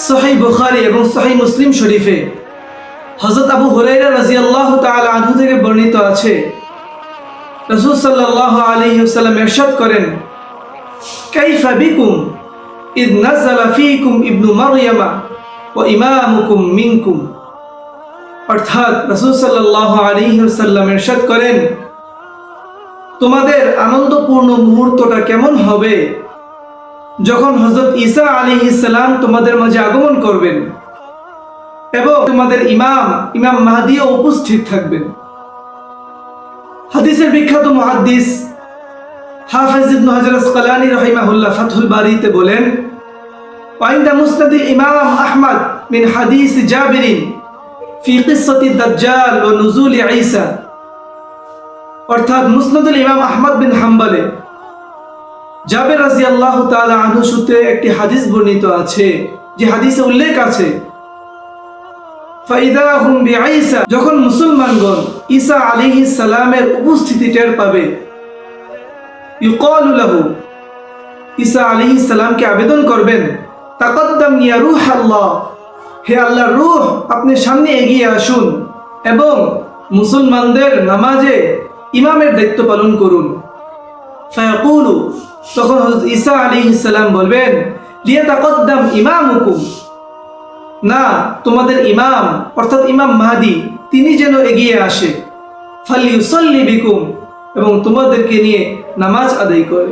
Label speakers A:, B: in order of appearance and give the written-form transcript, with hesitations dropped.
A: সহিহ বুখারী এবং সহিহ মুসলিম শরীফে হযরত আবু হুরায়রা রাদিয়াল্লাহু তাআলা আনহু থেকে বর্ণিত আছে, রাসূল সাল্লাল্লাহু আলাইহি ওয়াসাল্লাম ইরশাদ করেন, কাইফা বিকুম ইয নাযালা ফীকুম ইবনু মারইয়ামা ওয়া ইমামুকুম মিনকুম। অর্থাৎ রাসূল সাল্লাল্লাহু আলাইহি ওয়াসাল্লাম ইরশাদ করেন, তোমাদের আনন্দপূর্ণ মুহূর্তটা কেমন হবে যখন হযরত ঈসা আলাইহিস সালাম তোমাদের মাঝে আগমন করবেন এবং তোমাদের ইমাম মাহদিও উপস্থিত থাকবেন। হাদিসের বিখ্যাত মুহাদ্দিস হাফেজ ইবনে হাজার আসকালানী রাহিমাহুল্লাহ ফাথুল বারীতে বলেন, ওয়াইন্দা মুসনাদিল ইমাম আহমদ মিন হাদিস জাবিরিন ফি কিসসাতি দাজ্জাল ওয়া নুজুল ঈসা। অর্থাৎ মুসনাদুল ইমাম আহমদ বিন হাম্বলে জাবের রাদিয়াল্লাহু তাআলা আনহু সূত্রে একটি হাদিস বর্ণিত আছে, যে হাদিসে উল্লেখ আছে, ফাইদা হুম বিঈসা, যখন মুসলমানগণ ঈসা আলাইহিস সালামের উপস্থিতি টের পাবে, ইউকালু লাহু, ঈসা আলাইহিস সালামকে আবেদন করবেন, তাকাদ্দাম ইয়া রূহ আল্লাহ, হে আল্লাহর রূহ, আপনি সামনে এগিয়ে আসুন এবং মুসলমানদের নামাজে ইমামের দায়িত্ব পালন করুন। ফায়াকুলু, তখন হযরত ঈসা আলাইহিস সালাম বলবেন, লিয়াতাকাদ্দাম ইমামুকুম, না, তোমাদের ইমাম অর্থাৎ ইমাম মাহদি তিনি যেন এগিয়ে আসে, ফালিউসাল্লি বিকুম, এবং তোমাদেরকে নিয়ে নামাজ আদায় করে।